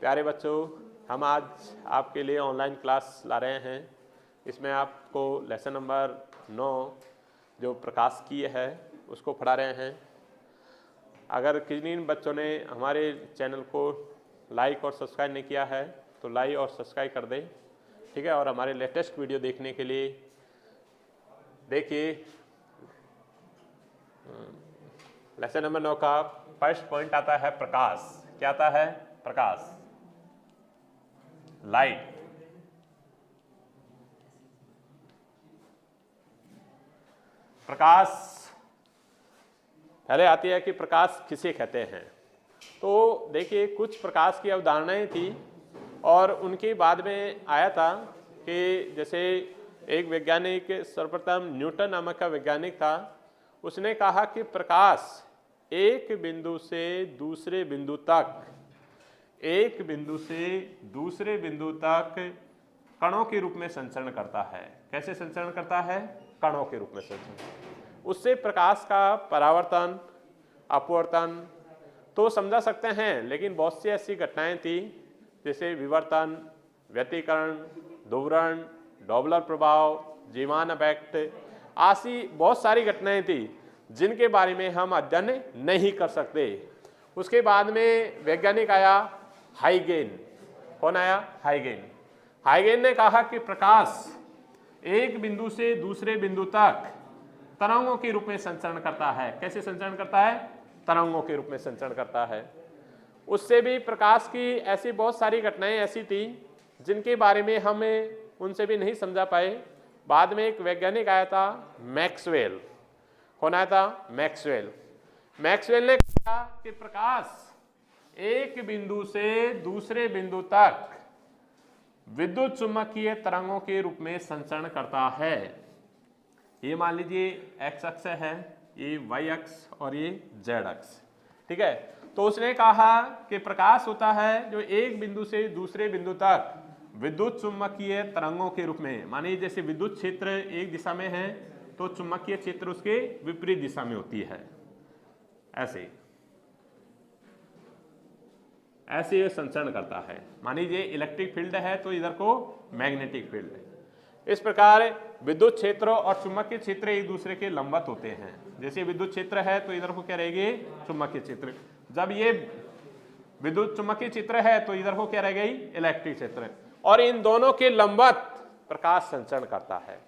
प्यारे बच्चों, हम आज आपके लिए ऑनलाइन क्लास ला रहे हैं। इसमें आपको लेसन नंबर 9 जो प्रकाशिकी है उसको पढ़ा रहे हैं। अगर किन्हीं बच्चों ने हमारे चैनल को लाइक और सब्सक्राइब नहीं किया है तो लाइक और सब्सक्राइब कर दें, ठीक है। और हमारे लेटेस्ट वीडियो देखने के लिए देखिए, लेसन नंबर 9 का फर्स्ट पॉइंट आता है प्रकाश। क्या आता है? प्रकाश, लाइट। प्रकाश पहले आती है कि प्रकाश किसे कहते हैं। तो देखिए, कुछ प्रकाश की अवधारणाएं थी और उनके बाद में आया था कि जैसे एक वैज्ञानिक, सर्वप्रथम न्यूटन नामक का वैज्ञानिक था, उसने कहा कि प्रकाश एक बिंदु से दूसरे बिंदु तक, एक बिंदु से दूसरे बिंदु तक कणों के रूप में संचरण करता है। कैसे संचरण करता है? कणों के रूप में संचरण। उससे प्रकाश का परावर्तन, अपवर्तन तो समझा सकते हैं, लेकिन बहुत सी ऐसी घटनाएं थी जैसे विवर्तन, व्यतिकरण, ध्रुवण, डॉपलर प्रभाव, जीवान इफेक्ट, ऐसी बहुत सारी घटनाएं थी जिनके बारे में हम अध्ययन नहीं कर सकते। उसके बाद में वैज्ञानिक आया हाइगेन। कौन आया? हाइगेन। हाइगेन ने कहा कि प्रकाश एक बिंदु से दूसरे बिंदु तक तरंगों के रूप में संचरण करता है। कैसे संचरण करता है? तरंगों के रूप में संचरण करता है। उससे भी प्रकाश की ऐसी बहुत सारी घटनाएं ऐसी थी जिनके बारे में हमें उनसे भी नहीं समझा पाए। बाद में एक वैज्ञानिक आया था मैक्सवेल। कौन आया था? मैक्सवेल। मैक्सवेल ने कहा कि प्रकाश एक बिंदु से दूसरे बिंदु तक विद्युत चुंबकीय तरंगों के रूप में संचरण करता है। ये मान लीजिए एक्स अक्ष है, ये वाई अक्ष और ये जेड अक्ष, ठीक है। तो उसने कहा कि प्रकाश होता है जो एक बिंदु से दूसरे बिंदु तक विद्युत चुंबकीय तरंगों के रूप में, मानिए जैसे विद्युत क्षेत्र एक दिशा में है तो चुंबकीय क्षेत्र उसके विपरीत दिशा में होती है। ऐसे ये संचरण करता है। मान लीजिए इलेक्ट्रिक फील्ड है तो इधर को मैग्नेटिक फील्ड है। इस प्रकार विद्युत क्षेत्र और चुंबकीय क्षेत्र एक दूसरे के लंबवत होते हैं। जैसे विद्युत क्षेत्र है तो इधर को क्या रहेगी? चुंबकीय क्षेत्र। जब ये विद्युत चुंबकीय क्षेत्र है तो इधर को क्या रह गई? इलेक्ट्रिक क्षेत्र। और इन दोनों के लंबवत प्रकाश संचरण करता है।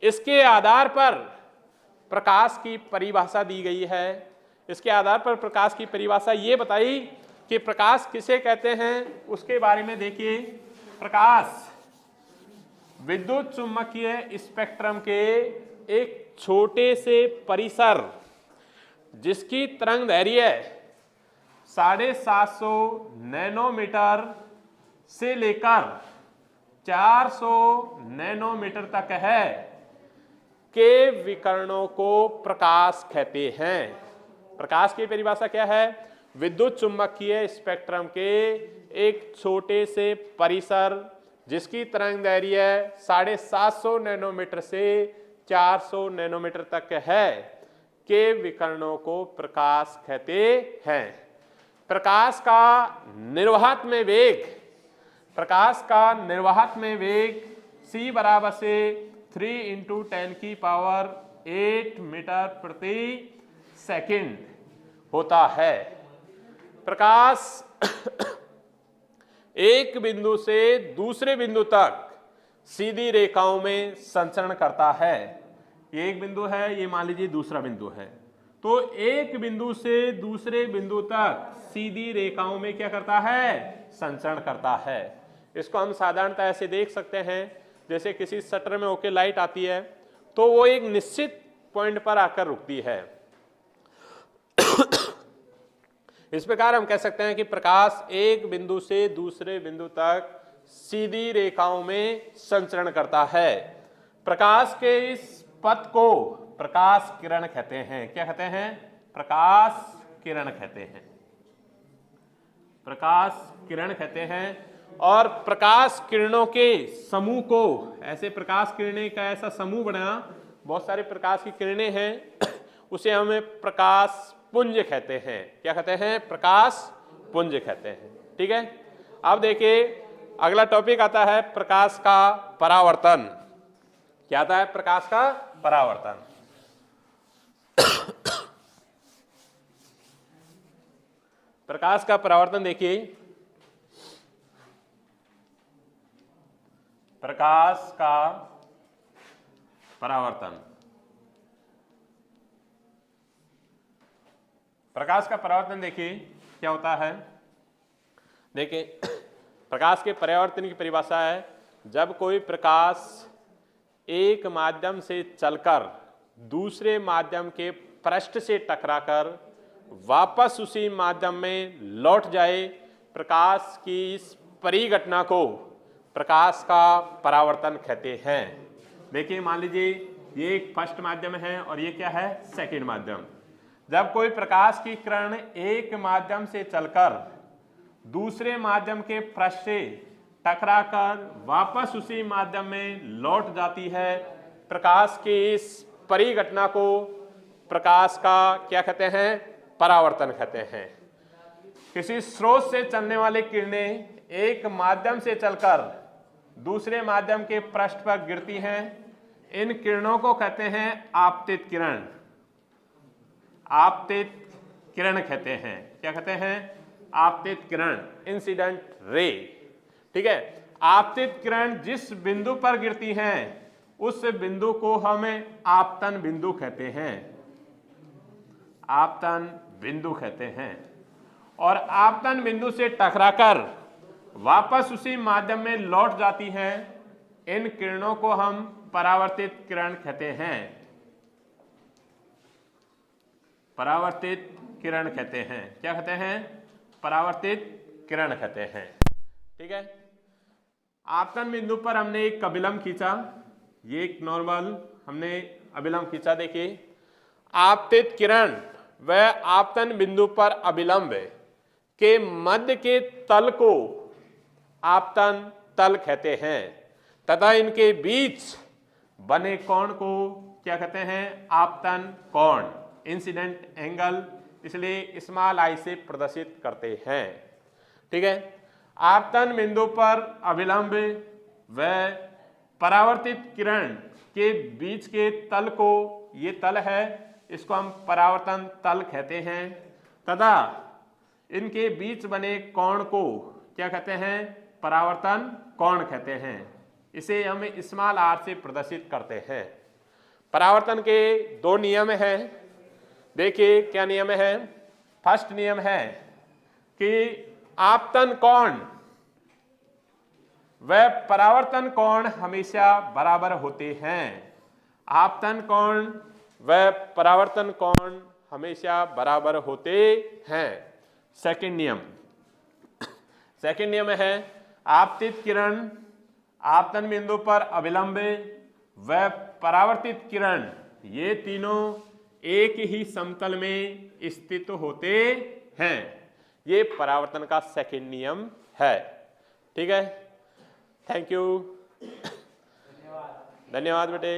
इसके आधार पर प्रकाश की परिभाषा दी गई है। इसके आधार पर प्रकाश की परिभाषा ये बताई कि प्रकाश किसे कहते हैं। उसके बारे में देखिए, प्रकाश विद्युत चुंबकीय स्पेक्ट्रम के एक छोटे से परिसर जिसकी तरंग दैर्घ्य 750 नैनोमीटर से लेकर 400 नैनोमीटर तक है के विकिरणों को प्रकाश कहते हैं। प्रकाश की परिभाषा क्या है? विद्युत चुंबकीय स्पेक्ट्रम के एक छोटे से परिसर जिसकी तरंग दैर्घ्य 750 नैनोमीटर से 400 नैनोमीटर तक है के विकिरणों को प्रकाश कहते हैं। प्रकाश का निर्वाहात्मक वेग, प्रकाश का निर्वाहात्मक वेग c बराबर से 3 × 10⁸ मीटर प्रति सेकंड होता है। प्रकाश एक बिंदु से दूसरे बिंदु तक सीधी रेखाओं में संचरण करता है। ये एक बिंदु है, ये मान लीजिए दूसरा बिंदु है। तो एक बिंदु से दूसरे बिंदु तक सीधी रेखाओं में क्या करता है? संचरण करता है। इसको हम साधारणतः ऐसे देख सकते हैं, जैसे किसी शटर में होके लाइट आती है तो वो एक निश्चित पॉइंट पर आकर रुकती है। इस प्रकार हम कह सकते हैं कि प्रकाश एक बिंदु से दूसरे बिंदु तक सीधी रेखाओं में संचरण करता है। प्रकाश के इस पथ को प्रकाश किरण कहते हैं। क्या कहते हैं? प्रकाश किरण कहते हैं। प्रकाश किरण कहते हैं। और प्रकाश किरणों के समूह को, ऐसे प्रकाश किरणें का ऐसा समूह बना, बहुत सारे प्रकाश की किरणें हैं, उसे हमें प्रकाश पुंज कहते हैं। क्या कहते हैं? प्रकाश पुंज कहते हैं, ठीक है। अब देखिए अगला टॉपिक आता है प्रकाश का परावर्तन। क्या आता है? प्रकाश का परावर्तन। प्रकाश का परावर्तन देखिए, प्रकाश का परावर्तन। प्रकाश का परावर्तन देखिए क्या होता है। देखिए प्रकाश के परावर्तन की परिभाषा है, जब कोई प्रकाश एक माध्यम से चलकर दूसरे माध्यम के पृष्ठ से टकराकर वापस उसी माध्यम में लौट जाए, प्रकाश की इस परिघटना को प्रकाश का परावर्तन कहते हैं। देखिए मान लीजिए ये एक फर्स्ट माध्यम है और ये क्या है? सेकंड माध्यम। जब कोई प्रकाश की किरण एक माध्यम से चलकर दूसरे माध्यम के पृष्ठ से टकराकर वापस उसी माध्यम में लौट जाती है, प्रकाश की इस परिघटना को प्रकाश का क्या कहते हैं? परावर्तन कहते हैं। किसी स्रोत से चलने वाली किरणें एक माध्यम से चलकर दूसरे माध्यम के पृष्ठ पर गिरती हैं, इन किरणों को कहते हैं आपतित किरण। आपतित किरण कहते हैं। क्या कहते हैं? आपतित किरण, इंसिडेंट रे। ठीक है, आपतित किरण जिस बिंदु पर गिरती हैं उस बिंदु को हम आपतन बिंदु कहते हैं। आपतन बिंदु कहते हैं। और आपतन बिंदु से टकराकर वापस उसी माध्यम में लौट जाती हैं, इन किरणों को हम परावर्तित किरण कहते हैं। परावर्तित किरण कहते हैं। क्या कहते हैं? परावर्तित किरण कहते हैं। ठीक है, आपतन बिंदु पर हमने एक अभिलंब खींचा, ये एक नॉर्मल हमने अभिलंब खींचा। देखिए आपतित किरण वह आपतन बिंदु पर अभिलंब के मध्य के तल को आपतन तल कहते हैं तथा इनके बीच बने कोण को क्या कहते हैं? आपतन कोण, इंसिडेंट एंगल, इसलिए स्मॉल आई से प्रदर्शित करते हैं। ठीक है, आपतन बिंदु पर अभिलंब व परावर्तित किरण के बीच के तल को, ये तल है, इसको हम परावर्तन तल कहते हैं तथा इनके बीच बने कोण को क्या कहते हैं? परावर्तन कोण कहते हैं। इसे हम स्मॉल आर से प्रदर्शित करते हैं। परावर्तन के दो नियम हैं। देखिए क्या नियम है। फर्स्ट नियम है कि आपतन कोण व परावर्तन कोण हमेशा बराबर होते हैं। आपतन कोण व परावर्तन कोण हमेशा बराबर होते हैं। सेकंड नियम है आपतित किरण आपतन बिंदु पर अभिलंब व परावर्तित किरण ये तीनों एक ही समतल में स्थित होते हैं। ये परावर्तन का सेकंड नियम है। ठीक है, थैंक यू, धन्यवाद बेटे।